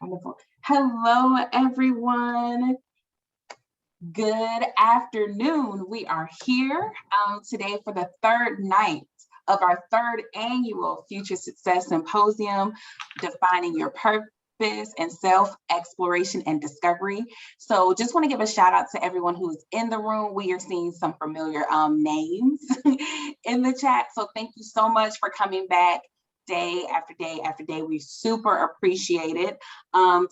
Wonderful. Hello, everyone. Good afternoon. We are here today for the third night of our third annual Future Success Symposium, Defining Your Purpose and Self-Exploration and Discovery. So just want to give a shout out to everyone who's in the room. We are seeing some familiar names in the chat. So thank you so much for coming back day after day after day. We super appreciate it.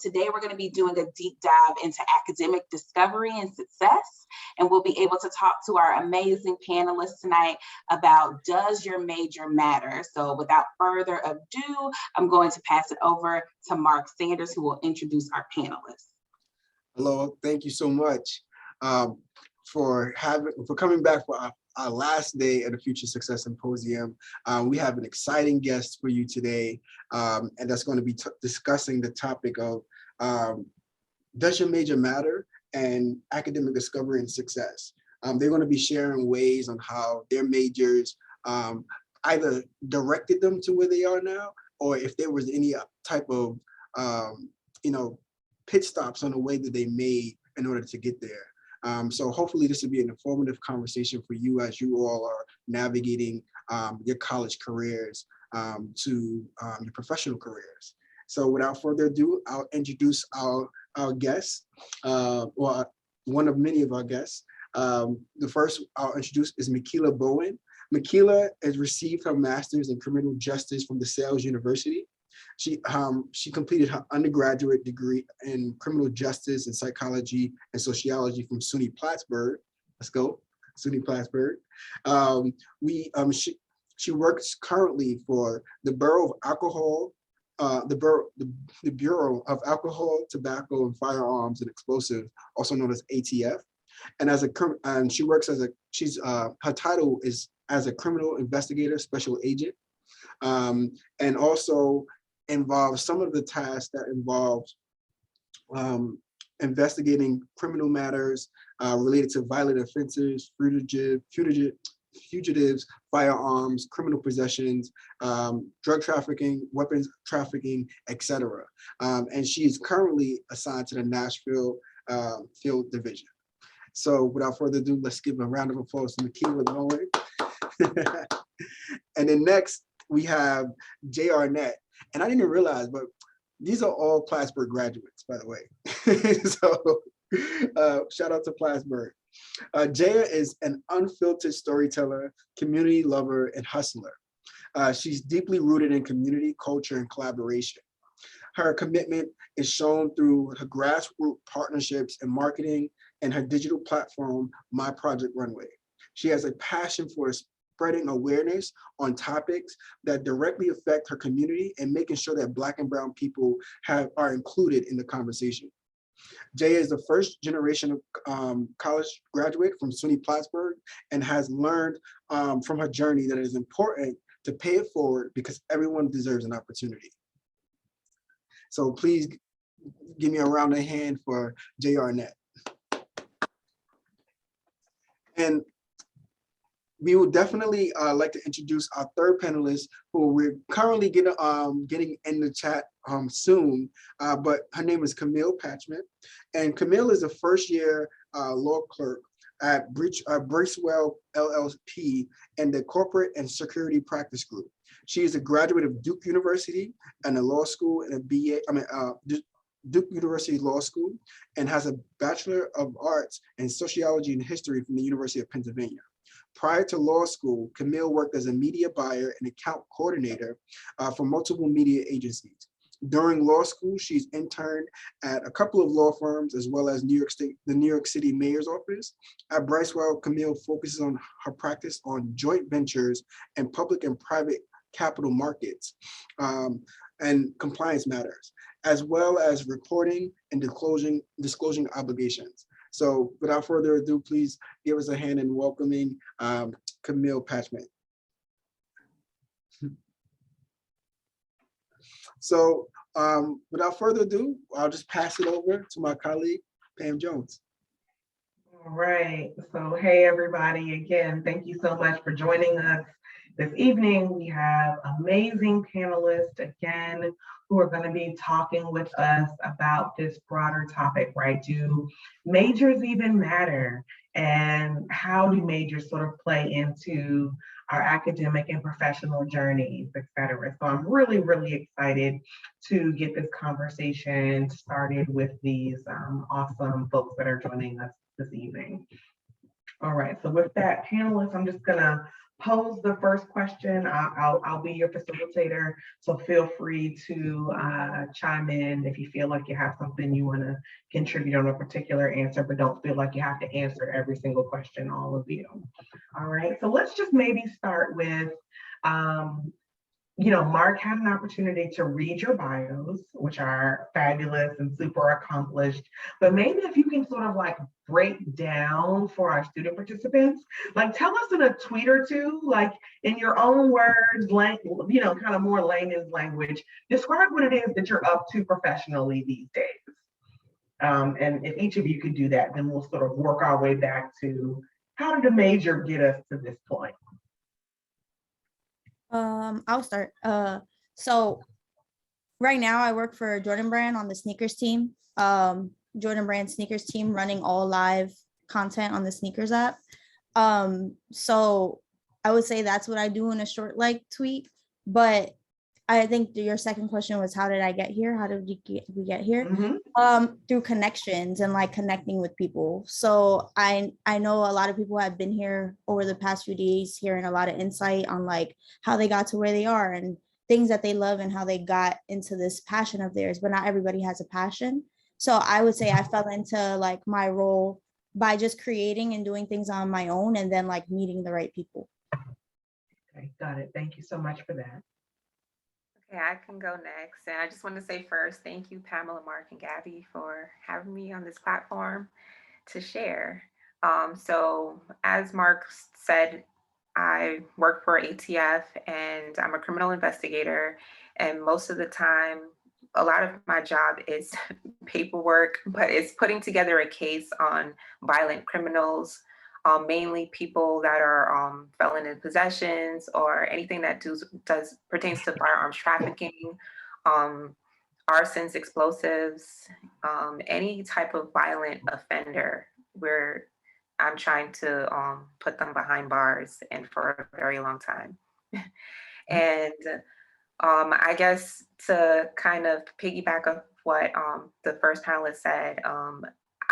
Today, we're going to be doing a deep dive into academic discovery and success, and we'll be able to talk to our amazing panelists tonight about, does your major matter? So without further ado, I'm going to pass it over to Mark Sanders, who will introduce our panelists. Hello, thank you so much for coming back for our last day at the Future Success Symposium. We have an exciting guest for you today, and that's going to be discussing the topic of does your major matter and academic discovery and success. They're going to be sharing ways on how their majors either directed them to where they are now, or if there was any type of pit stops on the way that they made in order to get there. So hopefully this will be an informative conversation for you as you all are navigating your college careers to your professional careers. So without further ado, I'll introduce our guests, well, one of many of our guests. The first I'll introduce is Miquila Bowen. Miquila has received her master's in criminal justice from DeSales University. She completed her undergraduate degree in criminal justice and psychology and sociology from SUNY Plattsburgh. Let's go, SUNY Plattsburgh. She works currently for the Bureau of Alcohol, Tobacco, and Firearms and Explosives, also known as ATF. And she works as her title is as a criminal investigator, special agent, and also involves some of the tasks that involves investigating criminal matters related to violent offenses, fugitives, firearms, criminal possessions, drug trafficking, weapons trafficking, etc. And she is currently assigned to the Nashville Field Division. So without further ado, let's give a round of applause to Miquila Bowen. And then next, we have Jay Arnett. And I didn't realize, but these are all Plattsburgh graduates, by the way. So shout out to Plattsburgh. Jaya is an unfiltered storyteller, community lover, and hustler. She's deeply rooted in community, culture, and collaboration. Her commitment is shown through her grassroots partnerships and marketing and her digital platform, My Project Runway. She has a passion for spreading awareness on topics that directly affect her community and making sure that Black and Brown people are included in the conversation. Jaya is the first generation of college graduate from SUNY Plattsburgh and has learned from her journey that it is important to pay it forward because everyone deserves an opportunity. So please give me a round of hand for Jay Arnett. And we would definitely like to introduce our third panelist, who we're currently getting in the chat soon, but her name is Camille Patchman. And Camille is a first-year law clerk at Bracewell LLP and the Corporate and Security Practice Group. She is a graduate of Duke University and a law school and a BA, Duke University Law School, and has a Bachelor of Arts in Sociology and History from the University of Pennsylvania. Prior to law school, Camille worked as a media buyer and account coordinator for multiple media agencies. During law school, she's interned at a couple of law firms as well as the New York City Mayor's Office. At Bracewell, Camille focuses on her practice on joint ventures and public and private capital markets and compliance matters, as well as reporting and disclosing obligations. So without further ado, please give us a hand in welcoming Camille Patchman. So without further ado, I'll just pass it over to my colleague, Pam Jones. All right, so hey everybody, again, thank you so much for joining us This evening, we have amazing panelists again who are going to be talking with us about this broader topic, right? Do majors even matter? And how do majors sort of play into our academic and professional journeys, et cetera? So I'm really, really excited to get this conversation started with these awesome folks that are joining us this evening. All right, so with that, panelists, I'm just gonna pose the first question. I'll be your facilitator, so feel free to chime in if you feel like you have something you want to contribute on a particular answer, but don't feel like you have to answer every single question, all of you. All right, so let's just maybe start with, Mark had an opportunity to read your bios, which are fabulous and super accomplished, but maybe if you can sort of like break down for our student participants, like tell us in a tweet or two, like in your own words, kind of more layman's language, describe what it is that you're up to professionally these days. And if each of you could do that, then we'll sort of work our way back to how did the major get us to this point? I'll start. So right now I work for Jordan Brand on the sneakers team. Jordan Brand sneakers team running all live content on the sneakers app. So I would say that's what I do in a short tweet, but I think your second question was, how did I get here? How did we get here? Mm-hmm. Through connections and like connecting with people. So I know a lot of people have been here over the past few days, hearing a lot of insight on like how they got to where they are and things that they love and how they got into this passion of theirs, but not everybody has a passion. So I would say I fell into like my role by just creating and doing things on my own and then like meeting the right people. Okay, got it. Thank you so much for that. Okay, I can go next. And I just want to say first, thank you, Pamela, Mark, and Gabby for having me on this platform to share. So as Mark said, I work for ATF and I'm a criminal investigator. And most of the time, a lot of my job is paperwork, but it's putting together a case on violent criminals, mainly people that are felon in possessions or anything that pertains to firearms trafficking, arsons, explosives, any type of violent offender where I'm trying to put them behind bars and for a very long time. And I guess to kind of piggyback of what the first panelist said,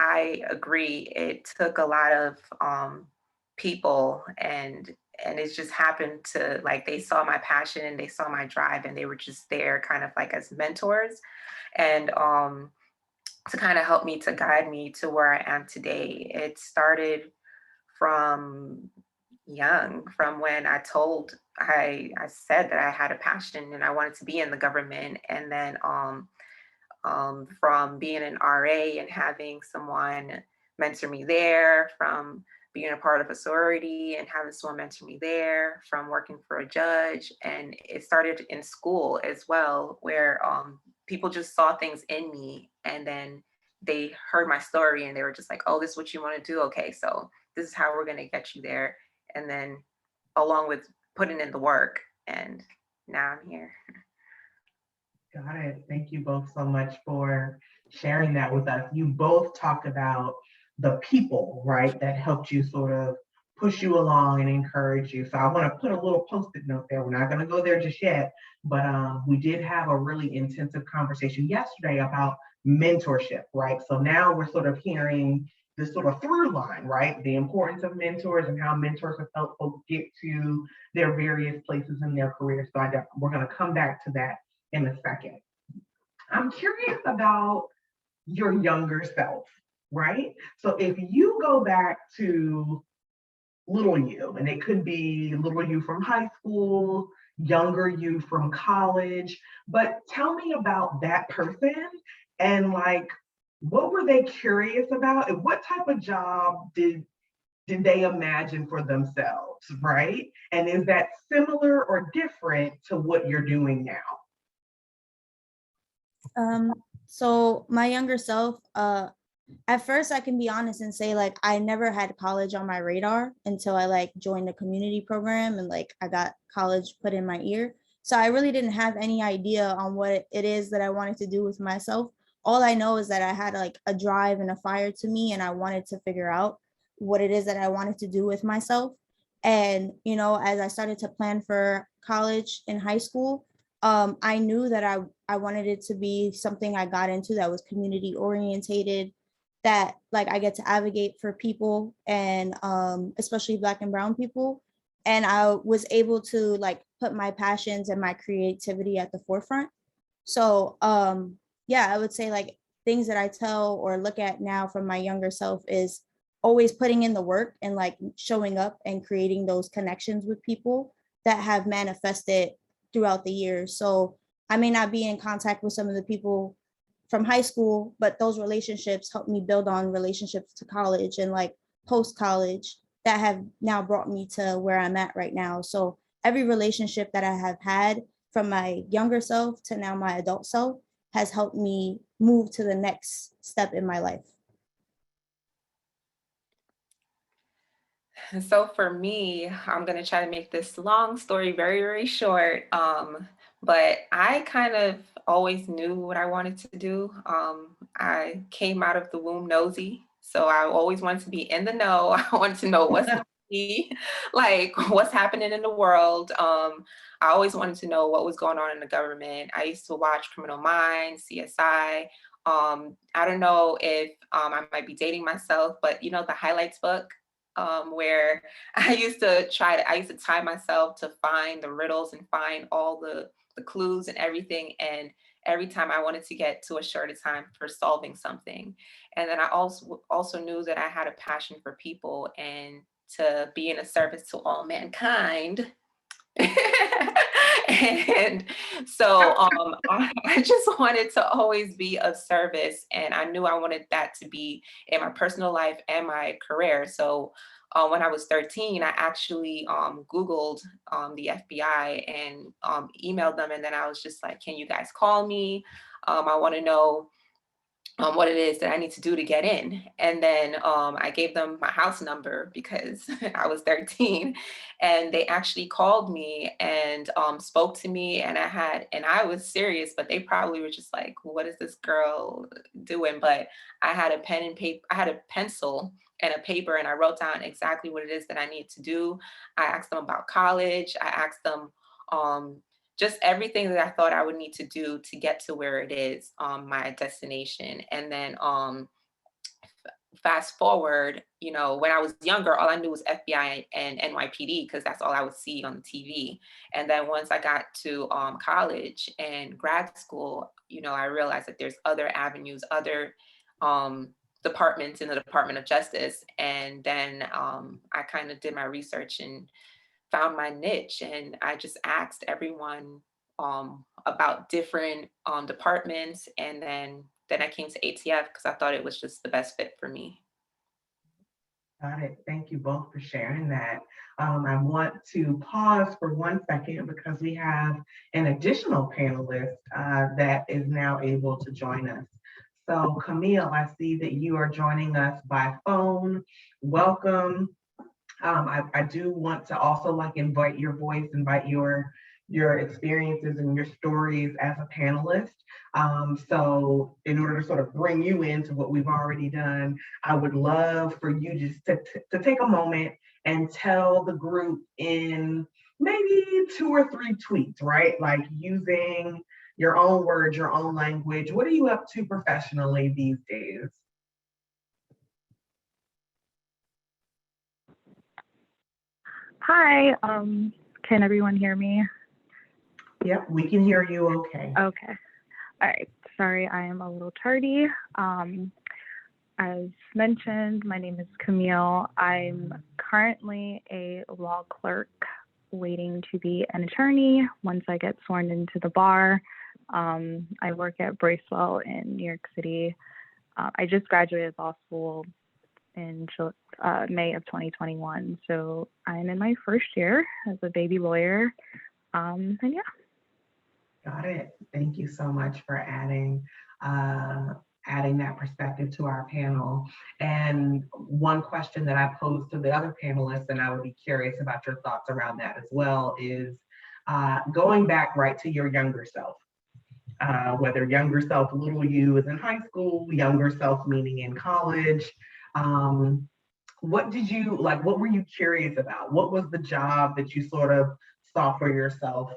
I agree. It took a lot of people and it just happened to like, they saw my passion and they saw my drive and they were just there kind of like as mentors and to kind of help me, to guide me to where I am today. It started from young, from when I said that I had a passion and I wanted to be in the government. And then from being an RA and having someone mentor me there, from being a part of a sorority and having someone mentor me there, from working for a judge. And it started in school as well, where people just saw things in me and then they heard my story and they were just like, oh, this is what you want to do? Okay, so this is how we're going to get you there. And then along with putting in the work, and now I'm here. Got it. Thank you both so much for sharing that with us. You both talked about the people, right, that helped you sort of push you along and encourage you. So I want to put a little post-it note there. We're not going to go there just yet, but we did have a really intensive conversation yesterday about mentorship, right? So now we're sort of hearing this sort of through line, right? The importance of mentors and how mentors have helped folks get to their various places in their careers. So we're going to come back to that in a second. I'm curious about your younger self, right? So if you go back to little you, and it could be little you from high school, younger you from college, but tell me about that person and like, what were they curious about and what type of job did they imagine for themselves, right? And is that similar or different to what you're doing now? So my younger self, at first I can be honest and say like I never had college on my radar until I like joined the community program and like I got college put in my ear. So I really didn't have any idea on what it is that I wanted to do with myself. All I know is that I had like a drive and a fire to me, and I wanted to figure out what it is that I wanted to do with myself. And, you know, as I started to plan for college in high school, I knew that I wanted it to be something I got into that was community orientated, that like I get to advocate for people and especially Black and brown people. And I was able to like put my passions and my creativity at the forefront. So yeah, I would say like things that I tell or look at now from my younger self is always putting in the work and like showing up and creating those connections with people that have manifested throughout the years. So I may not be in contact with some of the people from high school, but those relationships helped me build on relationships to college and like post college that have now brought me to where I'm at right now. So every relationship that I have had from my younger self to now my adult self has helped me move to the next step in my life. So for me, I'm going to try to make this long story very, very short. But I kind of always knew what I wanted to do. I came out of the womb nosy. So I always wanted to be in the know. I wanted to know what's going to be, like what's happening in the world. I always wanted to know what was going on in the government. I used to watch Criminal Minds, CSI. I don't know if I might be dating myself, but you know, the highlights book. Where I used to time myself to find the riddles and find all the clues and everything. And every time I wanted to get to a shorter time for solving something. And then I also knew that I had a passion for people and to be in a service to all mankind. And so I just wanted to always be of service, and I knew I wanted that to be in my personal life and my career. So when I was 13, I actually Googled the FBI and emailed them, and then I was just like, can you guys call me? I want to know what it is that I need to do to get in. And then I gave them my house number because I was 13, and they actually called me and spoke to me, and I was serious, but they probably were just like, what is this girl doing? But I had a pen and paper, I had a pencil and a paper, and I wrote down exactly what it is that I need to do. I asked them about college. I asked them just everything that I thought I would need to do to get to where it is, my destination. And then fast forward, you know, when I was younger, all I knew was FBI and NYPD because that's all I would see on the TV. And then once I got to college and grad school, you know, I realized that there's other avenues, other departments in the Department of Justice. And then I kind of did my research and found my niche, and I just asked everyone about different departments, and then I came to ATF because I thought it was just the best fit for me. Got it. Thank you both for sharing that. I want to pause for 1 second because we have an additional panelist that is now able to join us. So Camille, I see that you are joining us by phone. Welcome. I do want to also like invite your voice, invite your experiences and your stories as a panelist. So in order to sort of bring you into what we've already done, I would love for you just to take a moment and tell the group in maybe 2 or 3 tweets, right? Like using your own words, your own language. What are you up to professionally these days? Hi, can everyone hear me? Yep, we can hear you okay. Okay. All right. Sorry, I am a little tardy. As mentioned, my name is Camille. I'm currently a law clerk waiting to be an attorney once I get sworn into the bar. I work at Bracewell in New York City. I just graduated law school in May of 2021. So I'm in my first year as a baby lawyer. And yeah. Got it. Thank you so much for adding adding that perspective to our panel. And one question that I posed to the other panelists, and I would be curious about your thoughts around that as well, is going back right to your younger self. Whether younger self, little you is in high school, younger self meaning in college. What did you like? What were you curious about? What was the job that you sort of saw for yourself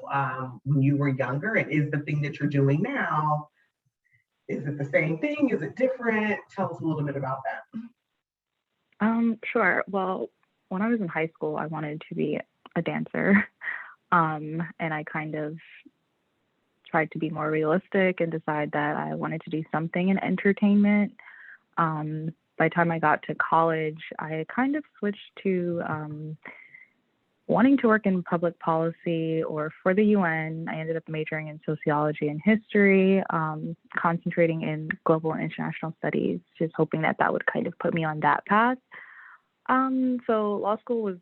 when you were younger? And is the thing that you're doing now, is it the same thing? Is it different? Tell us a little bit about that. Sure. Well, when I was in high school, I wanted to be a dancer. And I kind of tried to be more realistic and decide that I wanted to do something in entertainment. By the time I got to college, I kind of switched to wanting to work in public policy or for the UN. I ended up majoring in sociology and history, concentrating in global and international studies, just hoping that that would kind of put me on that path. So law school was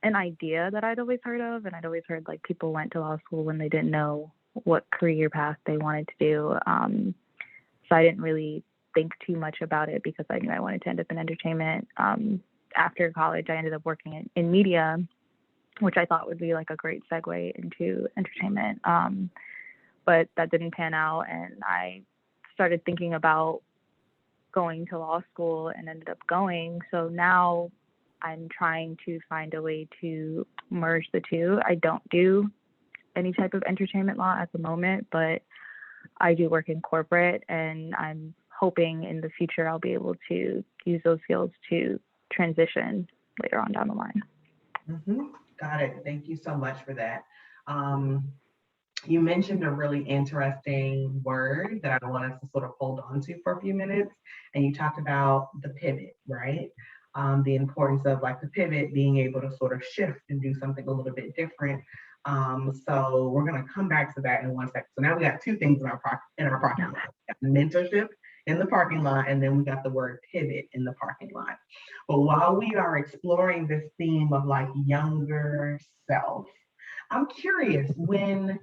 an idea that I'd always heard of, and I'd always heard like people went to law school when they didn't know what career path they wanted to do. So I didn't really think too much about it because I knew I wanted to end up in entertainment. After college, I ended up working in media, which I thought would be like a great segue into entertainment. But that didn't pan out, and I started thinking about going to law school and ended up going. So now I'm trying to find a way to merge the two. I don't do any type of entertainment law at the moment, but I do work in corporate, and I'm hoping in the future I'll be able to use those skills to transition later on down the line. Got it. Thank you so much for that. You mentioned a really interesting word that I want us to sort of hold on to for a few minutes, and you talked about the pivot, right? The importance of like the pivot being able to sort of shift and do something a little bit different. So we're going to come back to that in 1 second. So now we got two things in our parking lot. We got mentorship in the parking lot, and then we got the word pivot in the parking lot. But while we are exploring this theme of like younger self, I'm curious, when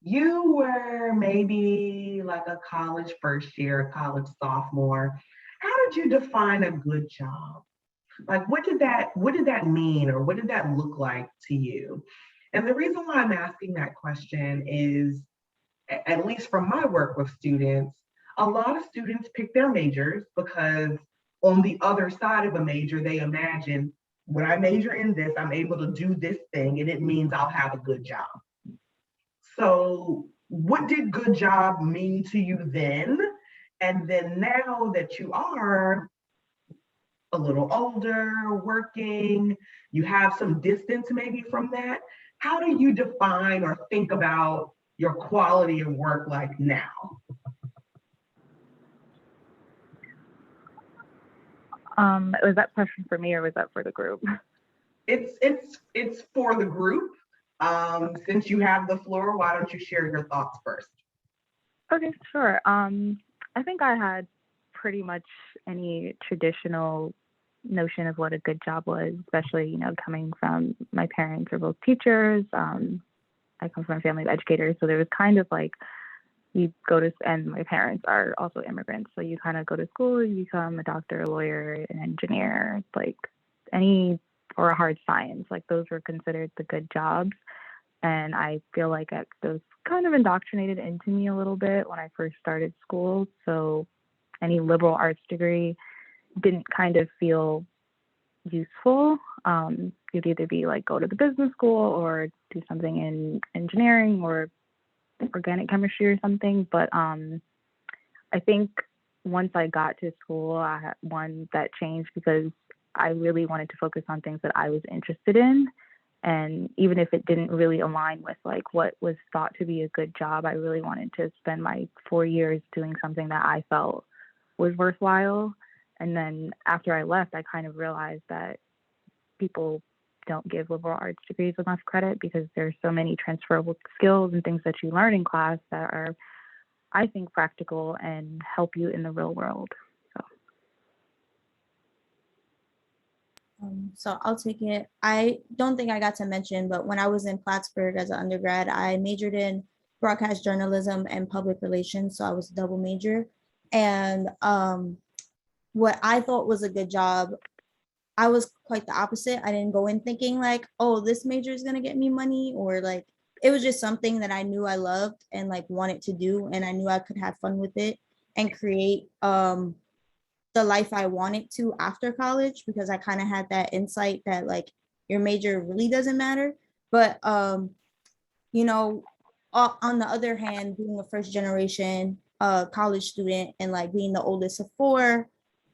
you were maybe like a college first year, college sophomore, how did you define a good job? Like, what did that mean, or what did that look like to you? And the reason why I'm asking that question is, at least from my work with students, a lot of students pick their majors because on the other side of a major, they imagine, when I major in this, I'm able to do this thing, and it means I'll have a good job. So what did good job mean to you then? And then now that you are a little older, working, you have some distance maybe from that, how do you define or think about your quality of work like now? Was that question for me, or was that for the group? It's for the group. Since you have the floor, why don't you share your thoughts first? Okay, sure. I think I had pretty much any traditional notion of what a good job was, especially, you know, coming from my parents are both teachers. I come from a family of educators, so there was kind of like, you go to, and my parents are also immigrants, so you kind of go to school, you become a doctor, a lawyer, an engineer, like any, or a hard science, like those were considered the good jobs. And I feel like those kind of indoctrinated into me a little bit when I first started school. So any liberal arts degree didn't kind of feel useful. You'd either be like, go to the business school or do something in engineering or organic chemistry or something. But I think once I got to school, I had one that changed because I really wanted to focus on things that I was interested in. And even if it didn't really align with like what was thought to be a good job, I really wanted to spend my 4 years doing something that I felt was worthwhile. And then after I left, I kind of realized that people don't give liberal arts degrees enough credit because there's so many transferable skills and things that you learn in class that are, I think, practical and help you in the real world. So I'll take it. I don't think I got to mention, but when I was in Plattsburgh as an undergrad, I majored in broadcast journalism and public relations. So I was a double major. And what I thought was a good job, I was quite the opposite. I didn't go in thinking like, oh, this major is gonna get me money, or like it was just something that I knew I loved and like wanted to do, and I knew I could have fun with it and create the life I wanted to after college, because I kind of had that insight that like your major really doesn't matter. But you know, on the other hand, being a first generation college student and like being the oldest of four,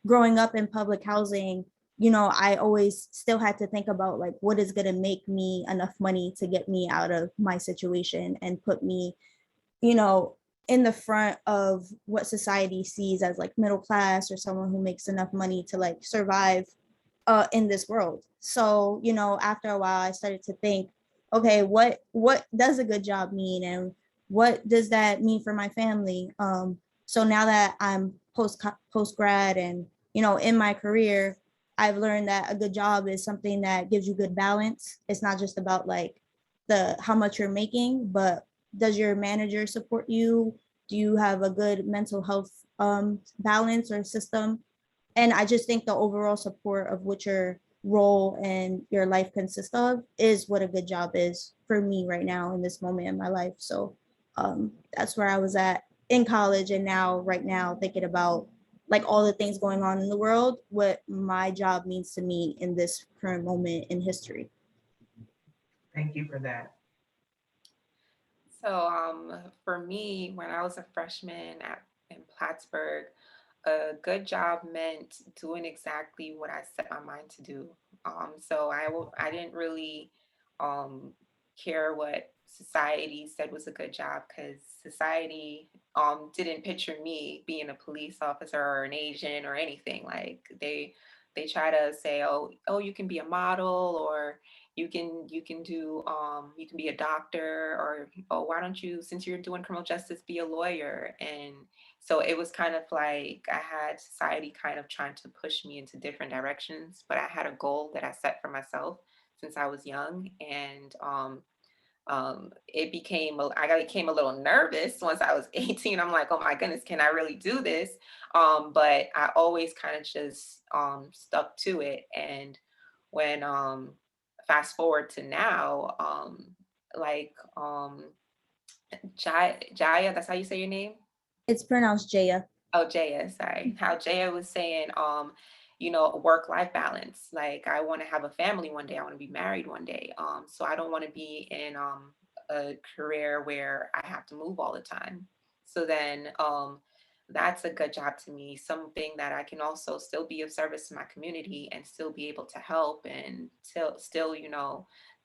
growing up in public housing, you know, I always still had to think about like what is going to make me enough money to get me out of my situation and put me, you know, in the front of what society sees as like middle class or someone who makes enough money to like survive in this world. So, you know, after a while I started to think, okay, what does a good job mean, and what does that mean for my family? So now that I'm post grad and, you know, in my career, I've learned that a good job is something that gives you good balance. It's not just about like the how much you're making, but does your manager support you? Do you have a good mental health balance or system? And I just think the overall support of what your role and your life consists of is what a good job is for me right now in this moment in my life. So that's where I was at in college, and now right now thinking about like all the things going on in the world, what my job means to me in this current moment in history. Thank you for that. So for me, when I was a freshman in Plattsburgh, a good job meant doing exactly what I set my mind to do. So I didn't really um, care what society said was a good job, because society didn't picture me being a police officer or an agent or anything. Like they try to say, oh, you can be a model, or you can do you can be a doctor, or oh, why don't you, since you're doing criminal justice, be a lawyer. And so it was kind of like I had society kind of trying to push me into different directions, but I had a goal that I set for myself since I was young. And I became a little nervous once I was 18. I'm like, oh my goodness, can I really do this? But I always kind of just stuck to it. And when fast forward to now, like Jaya, that's how you say your name? It's pronounced Jaya. Oh, Jaya, sorry. How Jaya was saying, work-life balance. Like I want to have a family one day. I want to be married one day. So I don't want to be in a career where I have to move all the time. So then that's a good job to me. Something that I can also still be of service to my community and still be able to help, and still,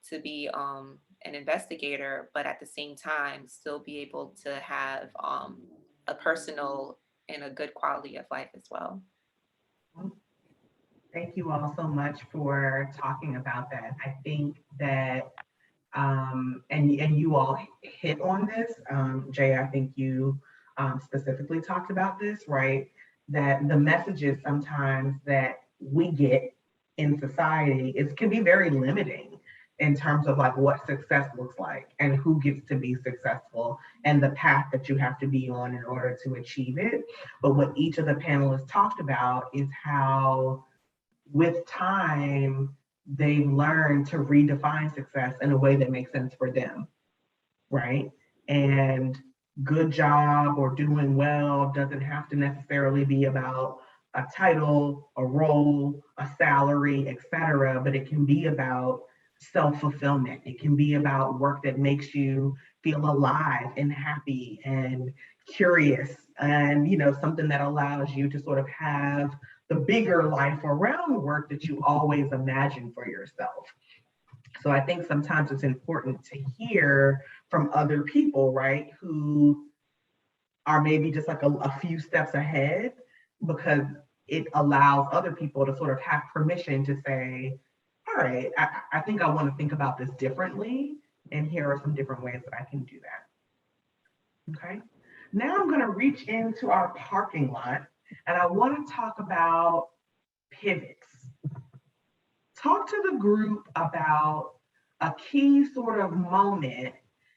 to be an investigator, but at the same time still be able to have a personal and a good quality of life as well. Thank you all so much for talking about that. I think that, and you all hit on this. Jay, I think you specifically talked about this, right? That the messages sometimes that we get in society can be very limiting in terms of like what success looks like and who gets to be successful and the path that you have to be on in order to achieve it. But what each of the panelists talked about is how with time, they've learned to redefine success in a way that makes sense for them, right? And good job or doing well doesn't have to necessarily be about a title, a role, a salary, etc., but it can be about self-fulfillment. It can be about work that makes you feel alive and happy and curious, and something that allows you to sort of have the bigger life around work that you always imagine for yourself. So I think sometimes it's important to hear from other people, right, who are maybe just like a few steps ahead, because it allows other people to sort of have permission to say, all right, I think I want to think about this differently, and here are some different ways that I can do that. Okay. Now I'm going to reach into our parking lot, and I want to talk about pivots. Talk to the group about a key sort of moment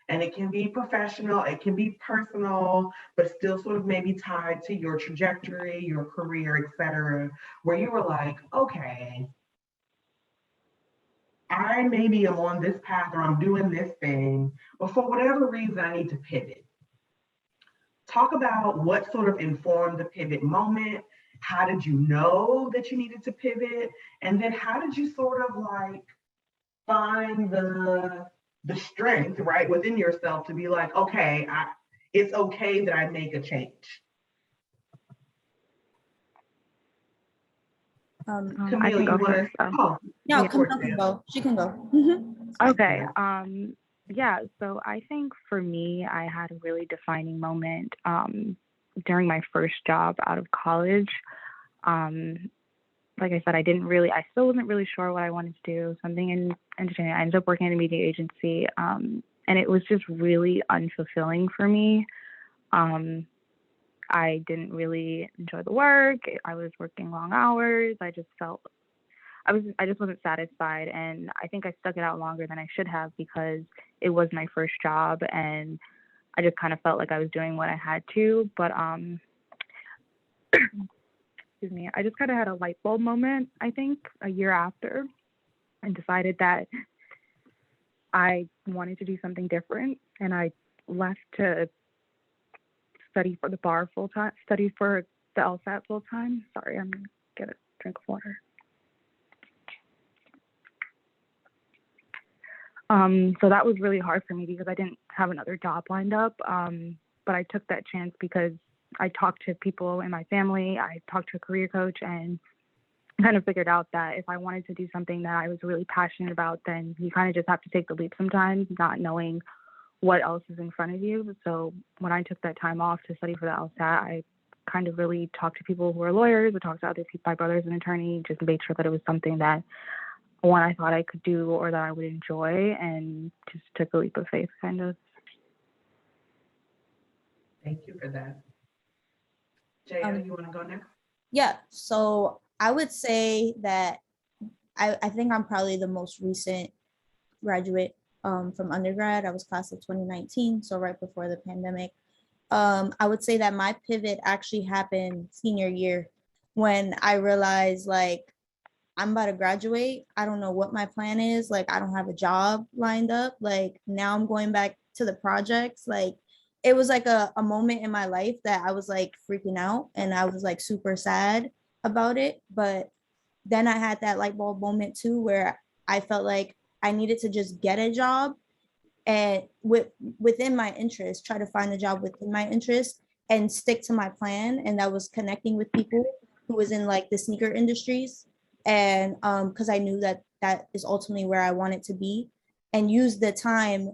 And it can be professional, it can be personal, but still sort of maybe tied to your trajectory, your career, etc., where you were like, okay, I maybe am on this path or I'm doing this thing, but for whatever reason, I need to pivot. Talk about what sort of informed the pivot moment. How did you know that you needed to pivot? And then how did you sort of like find the strength, right, within yourself to be like, okay, it's okay that I make a change. Camille, you want to? Oh, no, yeah. Camille can go. She can go. Okay. Yeah. So I think for me, I had a really defining moment during my first job out of college. Like I said, I still wasn't really sure what I wanted to do, something in entertainment. I ended up working at a media agency, and it was just really unfulfilling for me. I didn't really enjoy the work. I was working long hours. I just wasn't satisfied, and I think I stuck it out longer than I should have because it was my first job, and I just kind of felt like I was doing what I had to. But excuse me, I just kind of had a light bulb moment, I think, a year after, and decided that I wanted to do something different, and I left to study for the bar full time, study for the LSAT full time. Sorry, I'm gonna get a drink of water. So that was really hard for me because I didn't have another job lined up. But I took that chance because I talked to people in my family, I talked to a career coach, and kind of figured out that if I wanted to do something that I was really passionate about, then you kind of just have to take the leap sometimes, not knowing what else is in front of you. So when I took that time off to study for the LSAT, I kind of really talked to people who are lawyers, I talked to other people, my brother's an attorney, just made sure that it was something that one I thought I could do or that I would enjoy, and just took a leap of faith, kind of. Thank you for that. Jaya, you want to go next? Yeah, so I would say that I think I'm probably the most recent graduate from undergrad. I was class of 2019, so right before the pandemic. I would say that my pivot actually happened senior year when I realized like I'm about to graduate. I don't know what my plan is. Like I don't have a job lined up. Like now I'm going back to the projects. Like it was like a moment in my life that I was like freaking out and I was like super sad about it. But then I had that light bulb moment too, where I felt like I needed to just get a job and within my interest, try to find a job within my interest and stick to my plan. And that was connecting with people who was in like the sneaker industries. And because I knew that that is ultimately where I wanted to be, and use the time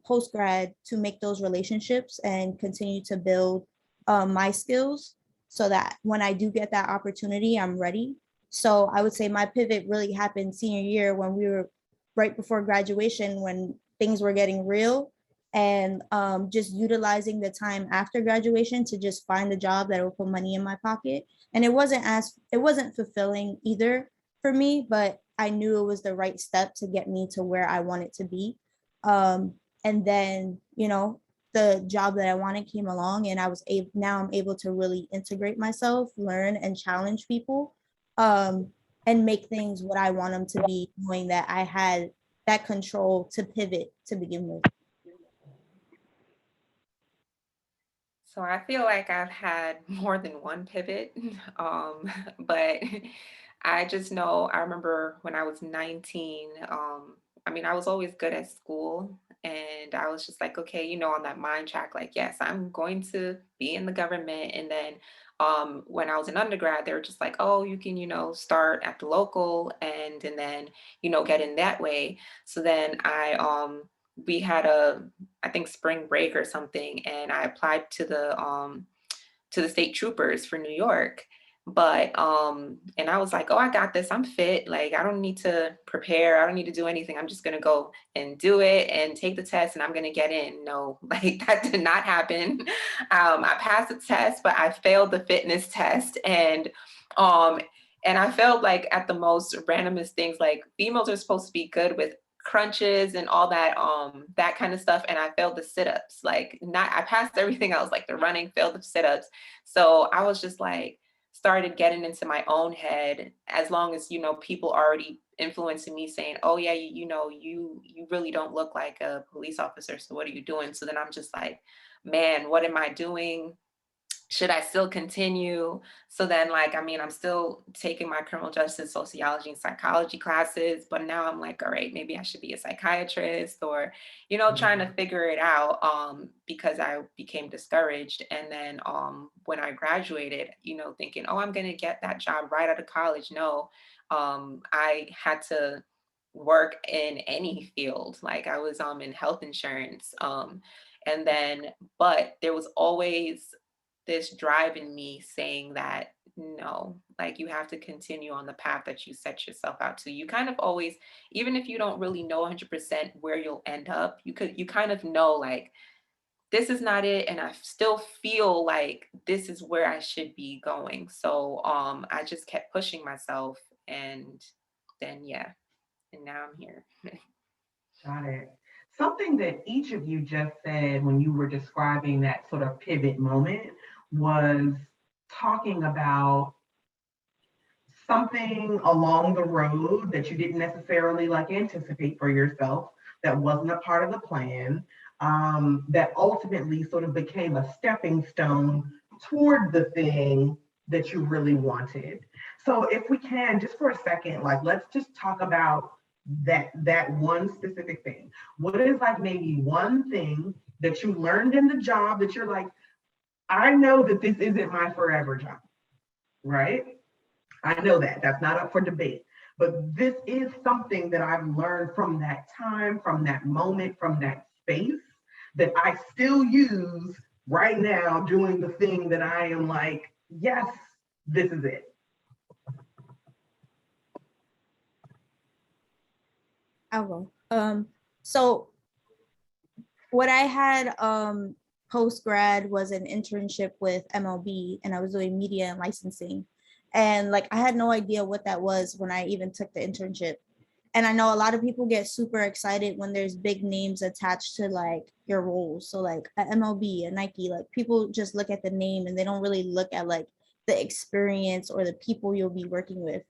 post grad to make those relationships and continue to build my skills so that when I do get that opportunity, I'm ready. So I would say my pivot really happened senior year when we were right before graduation, when things were getting real, and just utilizing the time after graduation to just find a job that will put money in my pocket. And it wasn't fulfilling either for me, but I knew it was the right step to get me to where I wanted to be. And then, you know, the job that I wanted came along, and now I'm able to really integrate myself, learn and challenge people, and make things what I want them to be, knowing that I had that control to pivot to begin with. So I feel like I've had more than one pivot, but I just know I remember when I was 19, I mean, I was always good at school, and I was just like, okay, you know, on that mind track, like, yes, I'm going to be in the government. And then when I was in undergrad, they were just like, oh, you can, you know, start at the local and then, you know, get in that way. So then we had I think spring break or something, and I applied to the state troopers for New York. But and I was like, oh, I got this, I'm fit, like I don't need to prepare, I don't need to do anything, I'm just gonna go and do it and take the test and I'm gonna get in. No, like that did not happen. I passed the test, but I failed the fitness test, and I felt like at the most randomest things, like females are supposed to be good with crunches and all that that kind of stuff, and I failed the sit-ups. Like, not, I passed everything else, like the running, failed the sit-ups. So I was just like, started getting into my own head, as long as, you know, people already influencing me saying, oh yeah, you know, you really don't look like a police officer, so what are you doing? So then I'm just like, man, what am I doing? Should I still continue? So then, like, I mean, I'm still taking my criminal justice, sociology, and psychology classes, but now I'm like, all right, maybe I should be a psychiatrist, or, you know, trying to figure it out, because I became discouraged. And then when I graduated, you know, thinking, oh, I'm going to get that job right out of college. No, I had to work in any field. Like, I was in health insurance. And then, but there was always this drive in me saying that no, like, you have to continue on the path that you set yourself out to. You kind of always, even if you don't really know 100% where you'll end up, you kind of know, like, this is not it, and I still feel like this is where I should be going. So I just kept pushing myself, and then yeah, and now I'm here. Got it. Something that each of you just said when you were describing that sort of pivot moment was talking about something along the road that you didn't necessarily like anticipate for yourself, that wasn't a part of the plan, that ultimately sort of became a stepping stone toward the thing that you really wanted. So if we can, just for a second, like, let's just talk about that one specific thing. What is, like, maybe one thing that you learned in the job that you're like, I know that this isn't my forever job, right? I know that that's not up for debate, but this is something that I've learned from that time, from that moment, from that space, that I still use right now doing the thing that I am like, yes, this is it. I'll go. So what I had post grad was an internship with MLB, and I was doing media and licensing. And like, I had no idea what that was when I even took the internship. And I know a lot of people get super excited when there's big names attached to like your roles. So like at MLB, a Nike, like people just look at the name and they don't really look at like the experience or the people you'll be working with.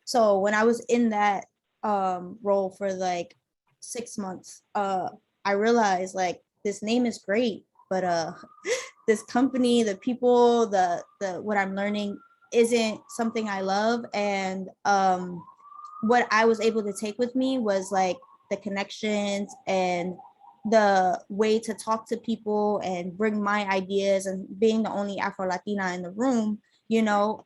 So when I was in that role for like 6 months, I realized like this name is great, but this company, the people, the what I'm learning isn't something I love. And what I was able to take with me was like the connections and the way to talk to people and bring my ideas, and being the only Afro-Latina in the room, you know,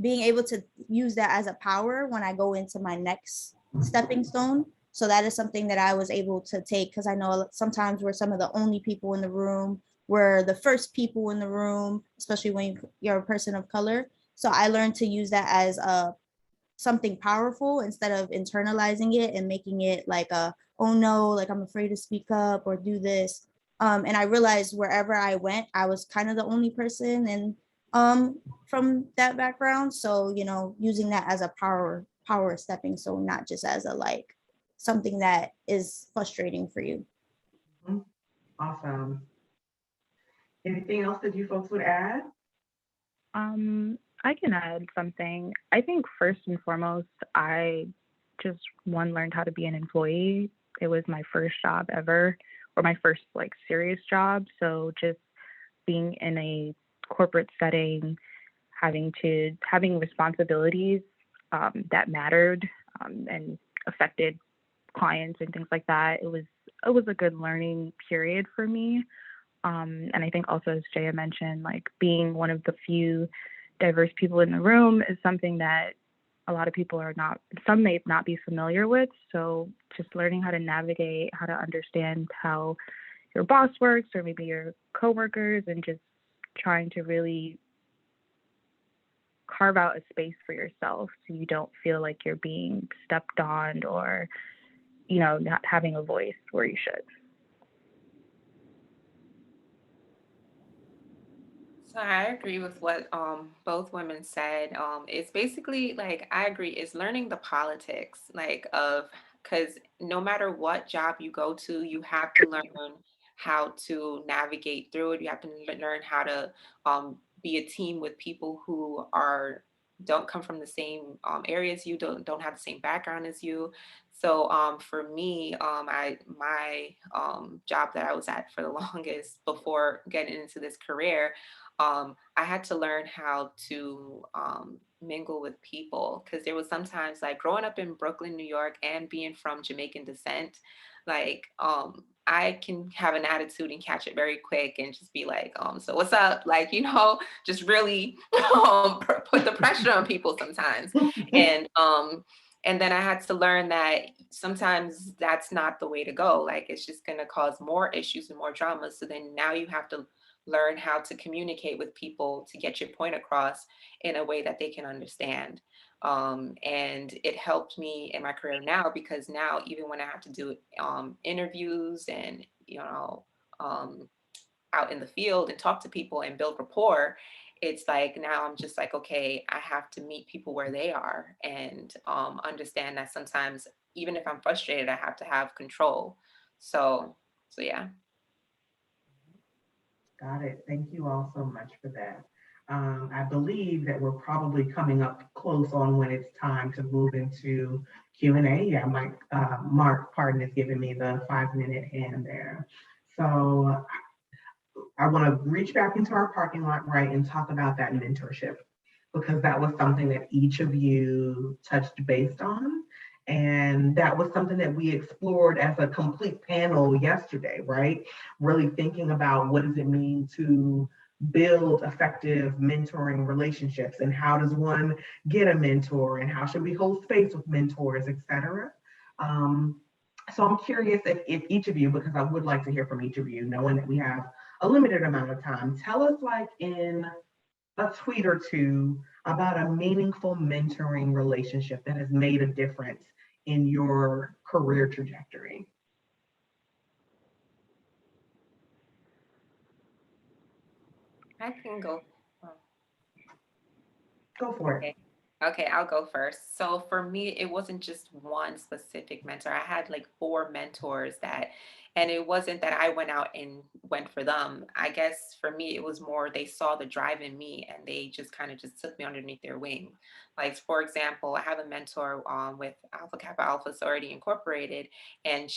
being able to use that as a power when I go into my next stepping stone. So that is something that I was able to take, because I know sometimes we're some of the only people in the room, we're the first people in the room, especially when you're a person of color. So I learned to use that as a something powerful instead of internalizing it and making it like a, oh no, like I'm afraid to speak up or do this. And I realized wherever I went, I was kind of the only person and from that background. So, you know, using that as a power stepping stone, not just as a like something that is frustrating for you. Awesome. Anything else that you folks would add? I can add something. I think first and foremost, I just learned how to be an employee. It was my first job ever, or my first like serious job. So just being in a corporate setting, having responsibilities that mattered and affected clients and things like that. It was a good learning period for me. And I think also, as Jaya mentioned, like being one of the few diverse people in the room is something that a lot of people some may not be familiar with. So just learning how to navigate, how to understand how your boss works or maybe your coworkers, and just trying to really carve out a space for yourself so you don't feel like you're being stepped on or, you know, not having a voice where you should. So I agree with what both women said. It's basically like, I agree, it's learning the politics like of because no matter what job you go to, you have to learn how to navigate through it. You have to learn how to be a team with people who don't come from the same area as you, don't have the same background as you. So for me, my job that I was at for the longest before getting into this career, I had to learn how to mingle with people, because there was sometimes, like growing up in Brooklyn, New York, and being from Jamaican descent, like I can have an attitude and catch it very quick and just be like, so what's up? Like, just really put the pressure on people sometimes. And then I had to learn that sometimes that's not the way to go. Like, it's just going to cause more issues and more drama. So then now you have to learn how to communicate with people to get your point across in a way that they can understand. And it helped me in my career now, because now even when I have to do interviews and, out in the field and talk to people and build rapport, it's like now I'm just like, okay, I have to meet people where they are, and understand that sometimes even if I'm frustrated, I have to have control. So yeah. Got it. Thank you all so much for that. I believe that we're probably coming up close on when it's time to move into Q&A. Yeah, Mark, pardon, is giving me the 5-minute hand there. So I want to reach back into our parking lot, right, and talk about that mentorship, because that was something that each of you touched based on. And that was something that we explored as a complete panel yesterday, right? Really thinking about what does it mean to build effective mentoring relationships, and how does one get a mentor, and how should we hold space with mentors, et cetera. So I'm curious if each of you, because I would like to hear from each of you, knowing that we have a limited amount of time, tell us, like, in a tweet or two, about a meaningful mentoring relationship that has made a difference in your career trajectory. I can go. Go for it. Okay, I'll go first. So for me, it wasn't just one specific mentor. I had like 4 mentors and it wasn't that I went out and went for them. I guess for me, it was more they saw the drive in me and they just kind of just took me underneath their wing. Like, for example, I have a mentor with Alpha Kappa Alpha Sorority Incorporated, and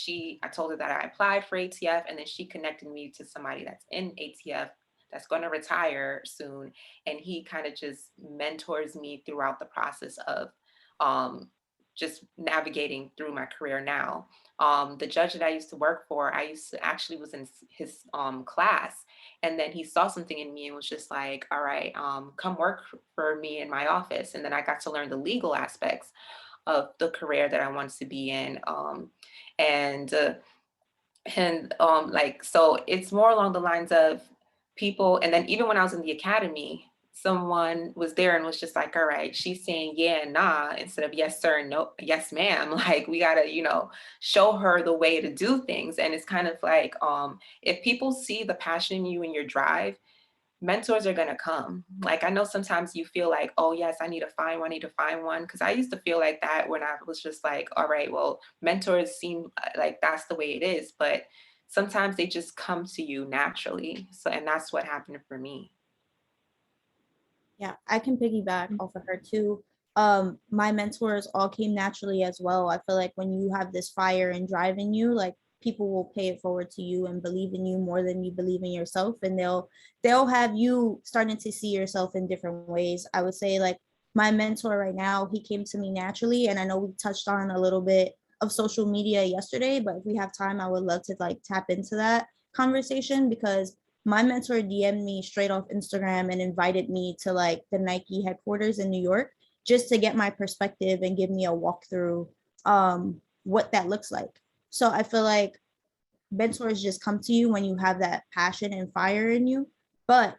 I told her that I applied for ATF, and then she connected me to somebody that's in ATF that's going to retire soon. And he kind of just mentors me throughout the process of just navigating through my career now. The judge that I used to work for, actually was in his class. And then he saw something in me and was just like, all right, come work for me in my office. And then I got to learn the legal aspects of the career that I wanted to be in. So it's more along the lines of people. And then even when I was in the academy, someone was there and was just like, all right, she's saying yeah and nah instead of yes sir and no yes ma'am. Like, we gotta show her the way to do things. And it's kind of like, if people see the passion in you and your drive, mentors are going to come. Like, I know sometimes you feel like, oh yes, I need to find one, because I used to feel like that when I was just like, all right, well, mentors seem like that's the way it is, but sometimes they just come to you naturally. So, and that's what happened for me. Yeah, I can piggyback off of her too. My mentors all came naturally as well. I feel like when you have this fire and drive in you, like, people will pay it forward to you and believe in you more than you believe in yourself, and they'll have you starting to see yourself in different ways. I would say, like, my mentor right now, he came to me naturally, and I know we touched on a little bit of social media yesterday, but if we have time, I would love to like tap into that conversation, because my mentor DM'd me straight off Instagram and invited me to like the Nike headquarters in New York, just to get my perspective and give me a walkthrough what that looks like. So I feel like mentors just come to you when you have that passion and fire in you, but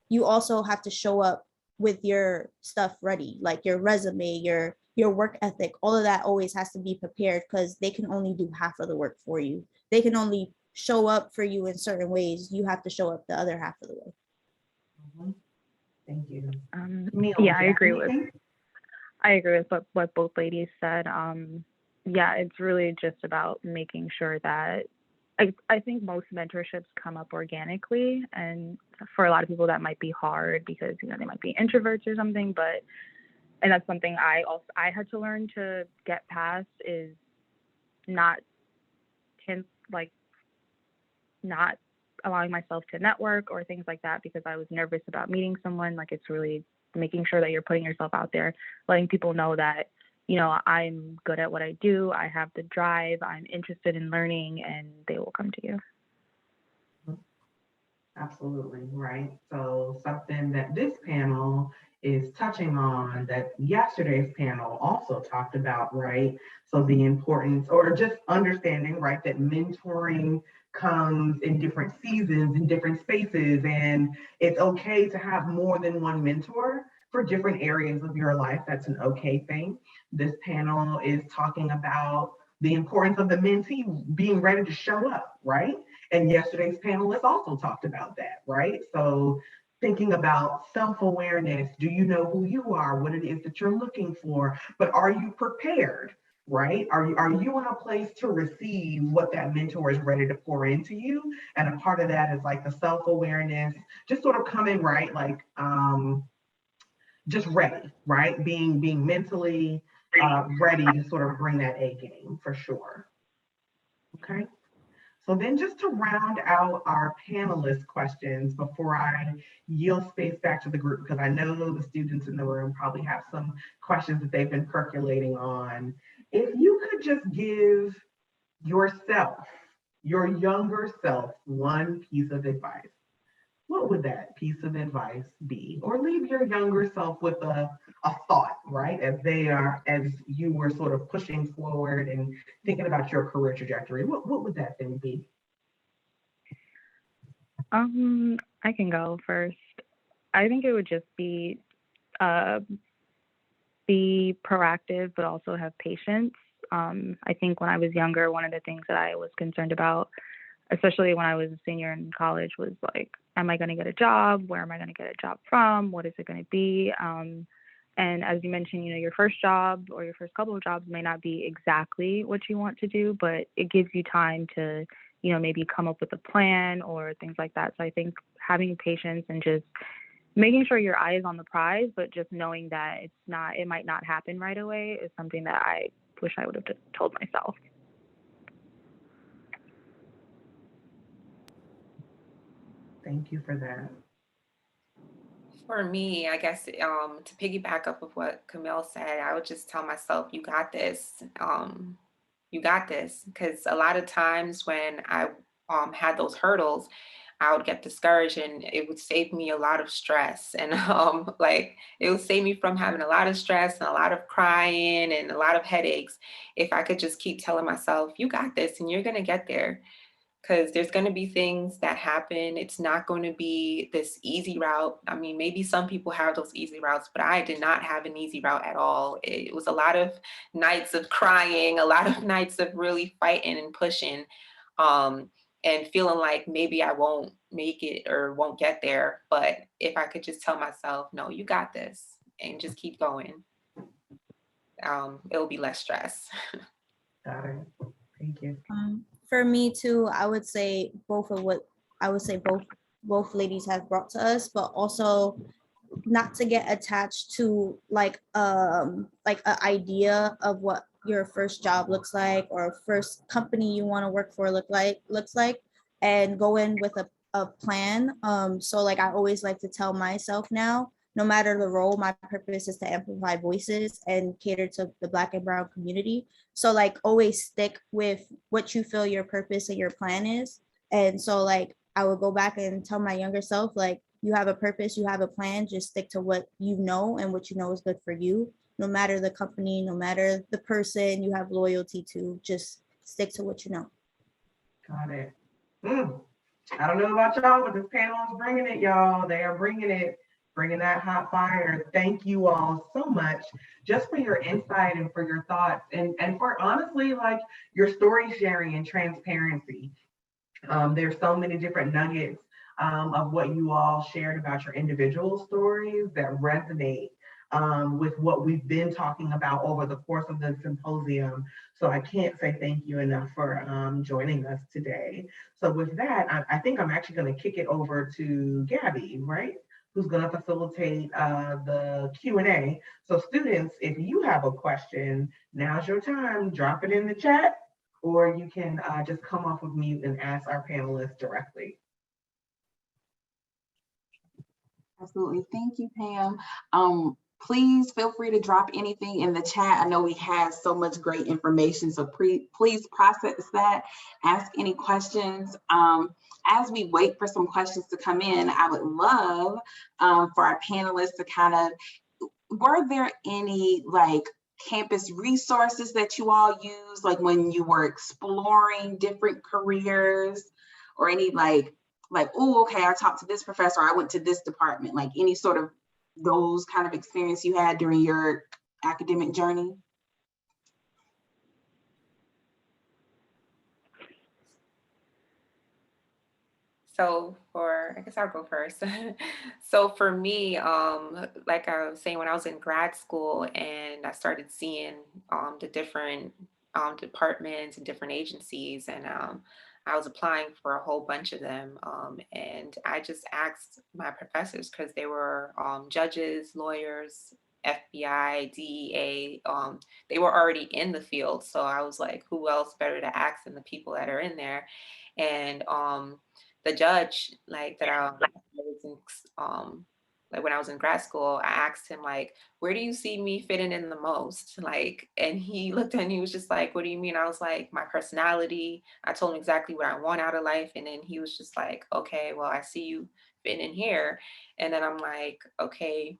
you also have to show up with your stuff ready, like your resume, your work ethic. All of that always has to be prepared, because they can only do half of the work for you. They can only show up for you in certain ways. You have to show up the other half of the way. Mm-hmm. Thank you. Yeah, I agree with what both ladies said. yeah, it's really just about making sure that I think most mentorships come up organically, and for a lot of people that might be hard because they might be introverts or something. And that's something I had to learn to get past, is not not allowing myself to network or things like that because I was nervous about meeting someone. Like, it's really making sure that you're putting yourself out there, letting people know that I'm good at what I do, I have the drive, I'm interested in learning, and they will come to you. Absolutely, right. So something that this panel is touching on that yesterday's panel also talked about, right? So the importance, or just understanding, right, that mentoring comes in different seasons, in different spaces, and it's okay to have more than one mentor for different areas of your life. That's an okay thing. This panel is talking about the importance of the mentee being ready to show up, right? And yesterday's panelists also talked about that, right? So thinking about self-awareness, do you know who you are, what it is that you're looking for, but are you prepared, right? Are you in a place to receive what that mentor is ready to pour into you? And a part of that is like the self-awareness, just sort of coming, right? Like just ready, right? Being mentally ready to sort of bring that A game for sure. Okay. So then just to round out our panelist questions before I yield space back to the group, because I know the students in the room probably have some questions that they've been percolating on. If you could just give yourself, your younger self, one piece of advice, what would that piece of advice be? Or leave your younger self with a thought, right? As you were sort of pushing forward and thinking about your career trajectory, what would that thing be? I can go first. I think it would just be proactive, but also have patience. I think when I was younger, one of the things that I was concerned about, especially when I was a senior in college, was like, am I going to get a job? Where am I going to get a job from? What is it going to be? And as you mentioned, your first job or your first couple of jobs may not be exactly what you want to do, but it gives you time to, maybe come up with a plan or things like that. So I think having patience and just making sure your eye is on the prize, but just knowing that it might not happen right away is something that I wish I would have just told myself. Thank you for that. For me, I guess to piggyback up of what Camille said, I would just tell myself, you got this. You got this. Because a lot of times when I had those hurdles, I would get discouraged, and it would save me a lot of stress. And it would save me from having a lot of stress and a lot of crying and a lot of headaches if I could just keep telling myself, you got this and you're going to get there. Because there's going to be things that happen. It's not going to be this easy route. I mean, maybe some people have those easy routes, but I did not have an easy route at all. It was a lot of nights of crying, a lot of nights of really fighting and pushing, and feeling like maybe I won't make it or won't get there. But if I could just tell myself, no, you got this, and just keep going, it'll be less stress. Got it. Thank you. For me too, I would say both ladies have brought to us, but also not to get attached to like an idea of what your first job looks like or first company you want to work for looks like, and go in with a plan. So like I always like to tell myself now, no matter the role, my purpose is to amplify voices and cater to the Black and Brown community. So like always stick with what you feel your purpose and your plan is. And so like I would go back and tell my younger self, like, you have a purpose, you have a plan, just stick to what you know and what you know is good for you. No matter the company, no matter the person you have loyalty to, just stick to what you know. Got it. I don't know about y'all, but this panel is bringing it, y'all. They are bringing it, bringing that hot fire. Thank you all so much just for your insight and for your thoughts and for honestly, like your story sharing and transparency. There's so many different nuggets of what you all shared about your individual stories that resonate with what we've been talking about over the course of the symposium. So I can't say thank you enough for joining us today. So with that, I think I'm actually going to kick it over to Gabby, right? Who's going to facilitate the Q&A. So students, if you have a question, now's your time. Drop it in the chat, or you can just come off of mute and ask our panelists directly. Absolutely. Thank you, Pam. Please feel free to drop anything in the chat. I know we have so much great information, so please process that, ask any questions. As we wait for some questions to come in, I would love for our panelists to kind of, were there any like campus resources that you all use, like when you were exploring different careers, or any like, oh, okay, I talked to this professor, I went to this department, like any sort of those kind of experience you had during your academic journey? So I guess I'll go first. So for me, like I was saying, when I was in grad school and I started seeing the different departments and different agencies, and I was applying for a whole bunch of them. And I just asked my professors, because they were judges, lawyers, FBI, DEA, they were already in the field. So I was like, who else better to ask than the people that are in there? And the judge, like that I was in, like when I was in grad school, I asked him, like, where do you see me fitting in the most? Like, and he looked at me, he was just like, what do you mean? I was like, my personality. I told him exactly what I want out of life. And then he was just like, okay, well, I see you fitting in here. And then I'm like, okay,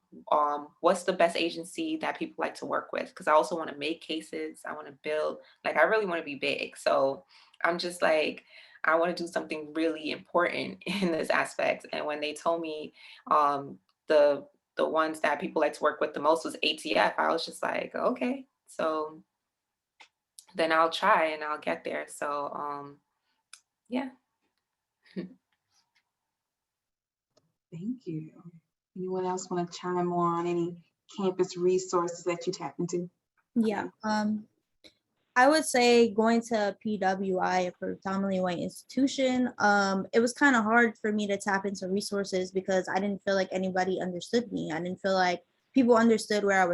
what's the best agency that people like to work with? Because I also want to make cases. I want to build, like, I really want to be big. So I'm just like, I want to do something really important in this aspect. And when they told me the ones that people like to work with the most was ATF, I was just like, okay, so then I'll try and I'll get there. So yeah. Thank you. Anyone else want to chime on any campus resources that you tap into? Yeah. I would say going to PWI, a predominantly white institution, it was kind of hard for me to tap into resources because I didn't feel like anybody understood me. I didn't feel like people understood where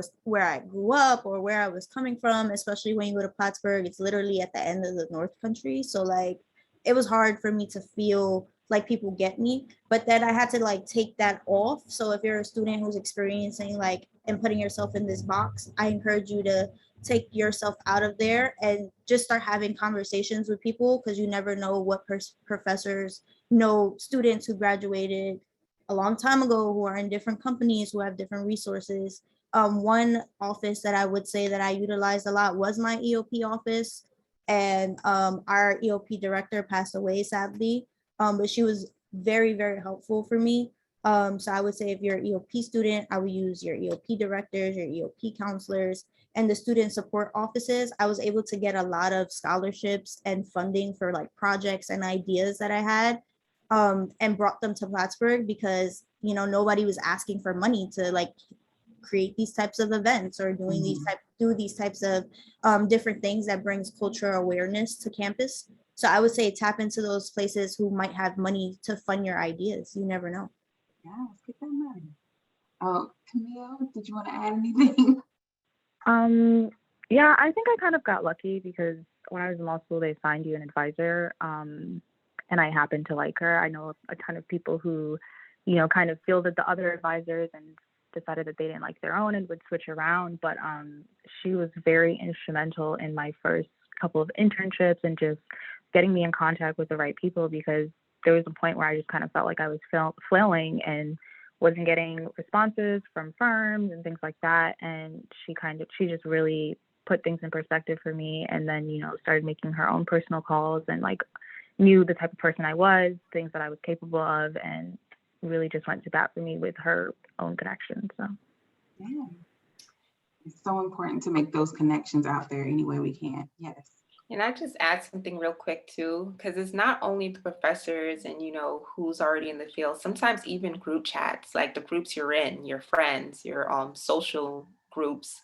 I grew up or where I was coming from, especially when you go to Plattsburgh. It's literally at the end of the North Country. So like, it was hard for me to feel like people get me, but then I had to like take that off. So if you're a student who's experiencing like and putting yourself in this box, I encourage you to take yourself out of there and just start having conversations with people, because you never know what professors know students who graduated a long time ago who are in different companies who have different resources. One office that I would say that I utilized a lot was my EOP office, and our EOP director passed away sadly, but she was very, very helpful for me. So I would say if you're an EOP student, I would use your EOP directors, your EOP counselors, and the student support offices. I was able to get a lot of scholarships and funding for like projects and ideas that I had, and brought them to Plattsburgh because, you know, nobody was asking for money to like create these types of events or do these types of different things that brings cultural awareness to campus. So I would say tap into those places who might have money to fund your ideas. You never know. Yeah, let's get that money. Camille, did you want to add anything? Yeah, I think I kind of got lucky because when I was in law school, they assigned you an advisor, and I happened to like her. I know a ton of people who, you know, kind of fielded the other advisors and decided that they didn't like their own and would switch around. But she was very instrumental in my first couple of internships and just getting me in contact with the right people, because there was a point where I just kind of felt like I was flailing and wasn't getting responses from firms and things like that. And she just really put things in perspective for me, and then, you know, started making her own personal calls and like knew the type of person I was, things that I was capable of, and really just went to bat for me with her own connections. So yeah, it's so important to make those connections out there any way we can. Yes. And I just add something real quick too, because it's not only the professors and who's already in the field. Sometimes even group chats, like the groups you're in, your friends, your social groups,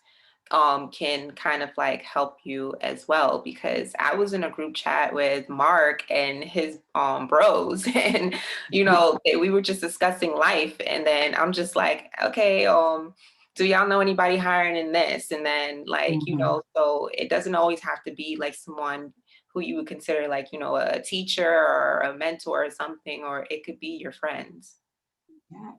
can kind of like help you as well. Because I was in a group chat with Mark and his bros, and we were just discussing life, and then I'm just like, okay, do y'all know anybody hiring in this? And then like, so it doesn't always have to be like someone who you would consider like, a teacher or a mentor or something, or it could be your friends. Yeah.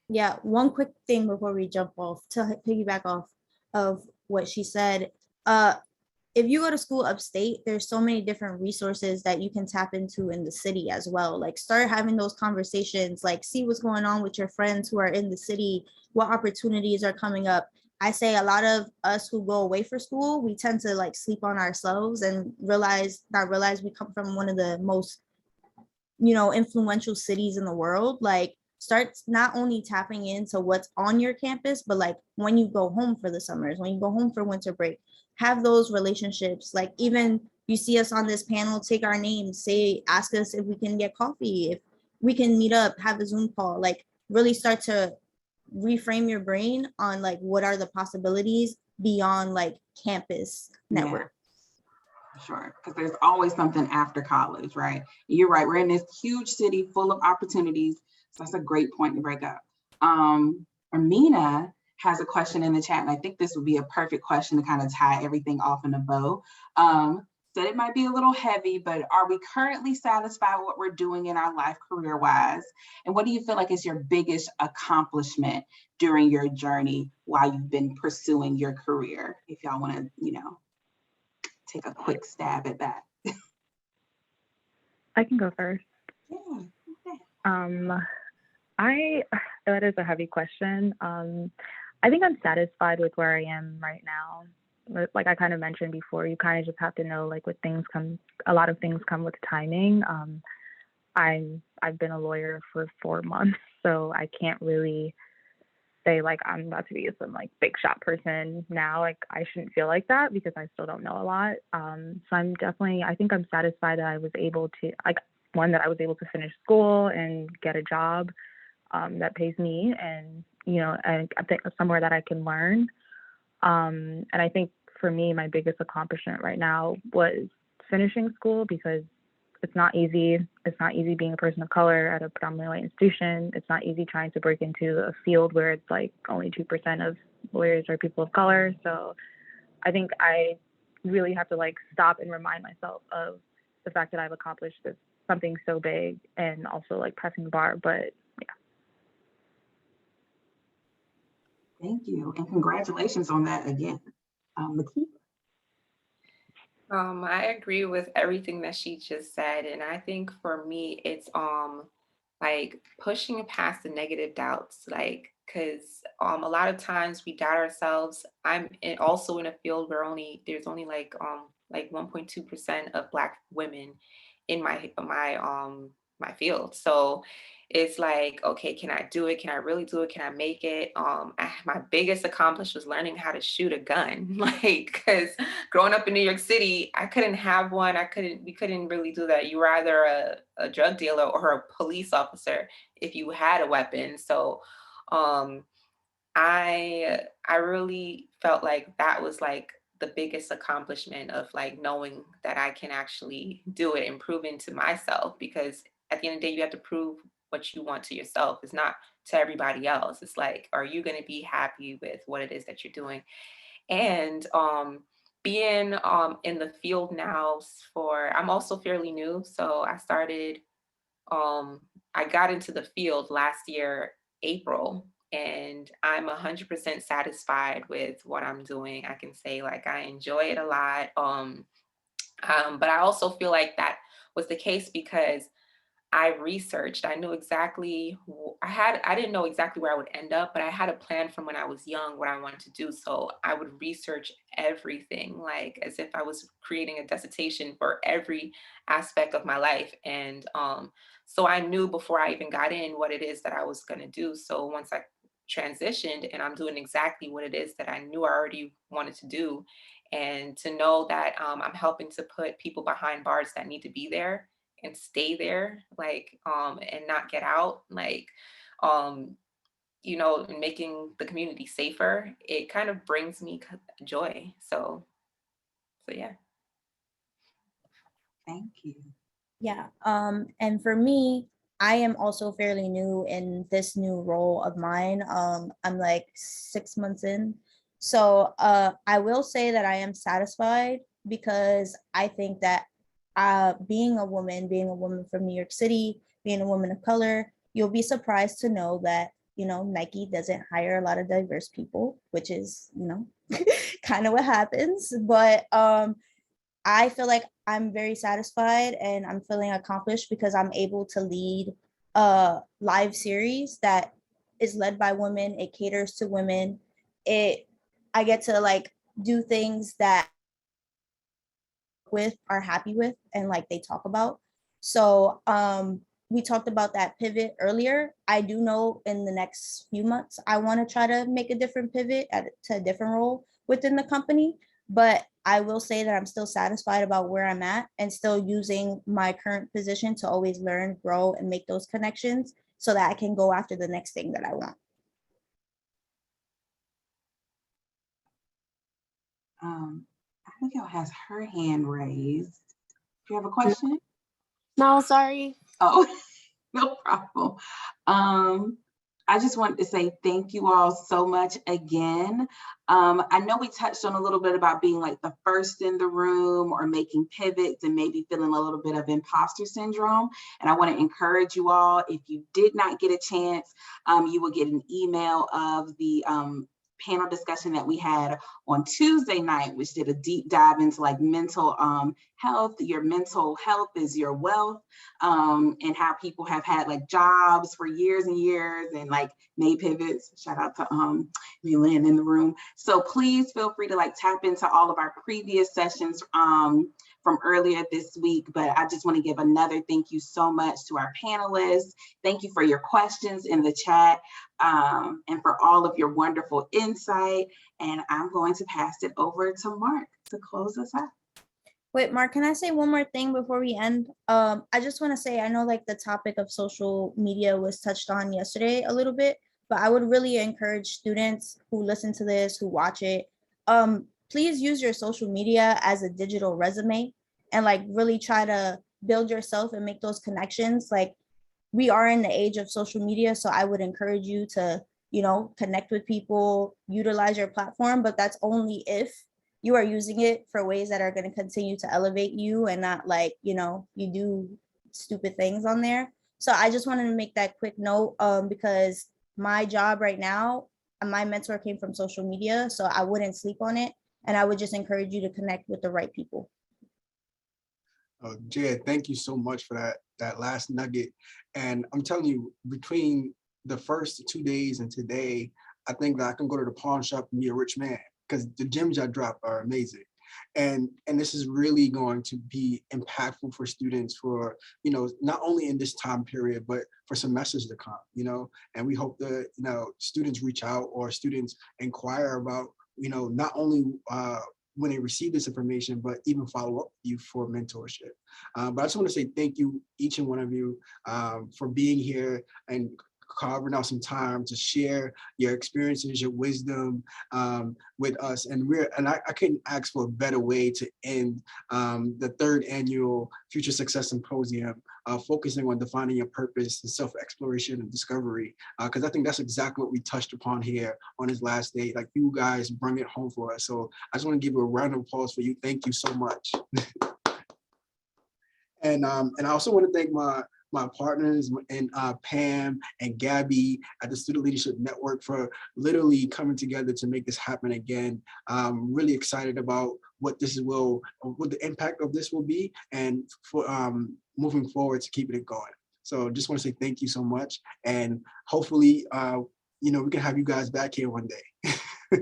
Yeah, one quick thing before we jump off to piggyback off of what she said. If you go to school upstate, there's so many different resources that you can tap into in the city as well. Like start having those conversations, like see what's going on with your friends who are in the city, what opportunities are coming up. I say a lot of us who go away for school, we tend to like sleep on ourselves and not realize we come from one of the most, influential cities in the world. Like start not only tapping into what's on your campus, but like when you go home for the summers, when you go home for winter break, have those relationships. Like even you see us on this panel, take our names, say, ask us if we can get coffee, if we can meet up, have a Zoom call, like really start to reframe your brain on like what are the possibilities beyond like campus network. Sure, because there's always something after college, right? You're right. We're in this huge city full of opportunities. So that's a great point to break up. Amina has a question in the chat, and I think this would be a perfect question to kind of tie everything off in a bow. Said it might be a little heavy, but are we currently satisfied with what we're doing in our life career-wise? And what do you feel like is your biggest accomplishment during your journey while you've been pursuing your career? If y'all want to, take a quick stab at that. I can go first. Yeah. Okay. That is a heavy question. I think I'm satisfied with where I am right now. Like I kind of mentioned before, you kind of just have to know like a lot of things come with timing. I've been a lawyer for 4 months, so I can't really say like I'm about to be some like big shot person now. Like I shouldn't feel like that because I still don't know a lot. So I think I'm satisfied that I was able to that I was able to finish school and get a job that pays me and and I think somewhere that I can learn. And I think for me, my biggest accomplishment right now was finishing school because it's not easy. It's not easy being a person of color at a predominantly white institution. It's not easy trying to break into a field where it's like only 2% of lawyers are people of color. So I think I really have to like stop and remind myself of the fact that I've accomplished something so big and also like pressing the bar. But yeah. Thank you. And congratulations on that again. Miquila. I agree with everything that she just said. And I think for me, it's like pushing past the negative doubts, like because a lot of times we doubt ourselves. Also in a field where there's only like 1.2% of Black women in my field. So it's like, okay, can I do it? Can I really do it? Can I make it? My biggest accomplishment was learning how to shoot a gun. Like, because growing up in New York City, I couldn't have one. We couldn't really do that. You were either a drug dealer or a police officer if you had a weapon. So I really felt like that was like the biggest accomplishment of like knowing that I can actually do it and proving to myself, because at the end of the day, you have to prove what you want to yourself. It's not to everybody else. It's like, are you going to be happy with what it is that you're doing? And being in the field now I'm also fairly new. So I got into the field last year, April, and I'm 100% satisfied with what I'm doing. I can say like I enjoy it a lot. But I also feel like that was the case because I researched. I knew exactly. I didn't know exactly where I would end up, but I had a plan from when I was young what I wanted to do. So I would research everything, like as if I was creating a dissertation for every aspect of my life. And so I knew before I even got in what it is that I was going to do. So once I transitioned and I'm doing exactly what it is that I knew I already wanted to do, and to know that I'm helping to put people behind bars that need to be there and stay there, like, and not get out, like, you know, and making the community safer, it kind of brings me joy. So yeah. Thank you. Yeah. And for me, I am also fairly new in this new role of mine. I'm like 6 months in. So I will say that I am satisfied because I think that being a woman from New York City, being a woman of color, you'll be surprised to know that, you know, Nike doesn't hire a lot of diverse people, which is, you know, kind of what happens. But I feel like I'm very satisfied and I'm feeling accomplished because I'm able to lead a live series that is led by women. It caters to women. I get to like do things that are happy with and like they talk about. So we talked about that pivot earlier. I do know in the next few months I want to try to make a different pivot to a different role within the company, but I will say that I'm still satisfied about where I'm at and still using my current position to always learn, grow, and make those connections so that I can go after the next thing that I want. Abigail has her hand raised. Do you have a question? No, sorry. Oh, no problem. I just wanted to say thank you all so much again. I know we touched on a little bit about being like the first in the room or making pivots and maybe feeling a little bit of imposter syndrome. And I want to encourage you all, if you did not get a chance, you will get an email of the panel discussion that we had on Tuesday night, which did a deep dive into like mental health. Your mental health is your wealth, and how people have had like jobs for years and years and like made pivots. Shout out to Milan in the room. So please feel free to like tap into all of our previous sessions from earlier this week. But I just want to give another thank you so much to our panelists. Thank you for your questions in the chat, and for all of your wonderful insight. And I'm going to pass it over to Mark to close us out. Wait, Mark, can I say one more thing before we end? I just want to say, I know like the topic of social media was touched on yesterday a little bit, but I would really encourage students who listen to this, who watch it, please use your social media as a digital resume and like really try to build yourself and make those connections. Like we are in the age of social media, so I would encourage you to, you know, connect with people, utilize your platform, but that's only if you are using it for ways that are going to continue to elevate you and not like, you know, you do stupid things on there. So I just wanted to make that quick note, because my job right now, my mentor came from social media, so I wouldn't sleep on it. And I would just encourage you to connect with the right people. Jed, thank you so much for that last nugget. And I'm telling you, between the first 2 days and today, I think that I can go to the pawn shop and be a rich man, because the gems I drop are amazing. And this is really going to be impactful for students for, you know, not only in this time period, but for semesters to come, you know. And we hope that, you know, students reach out or students inquire about, you know, not only when they receive this information, but even follow up with you for mentorship. But I just want to say thank you, each and one of you, for being here and carving out some time to share your experiences, your wisdom with us. And I couldn't ask for a better way to end the 3rd annual Future Success Symposium, focusing on defining your purpose and self-exploration and discovery. Because I think that's exactly what we touched upon here on this last day. Like, you guys bring it home for us. So I just want to give a round of applause for you. Thank you so much. And I also want to thank my partners and Pam and Gabby at the Student Leadership Network for literally coming together to make this happen again. I'm really excited about what the impact of this will be, and for moving forward to keeping it going. So just want to say thank you so much, and hopefully, you know, we can have you guys back here one day.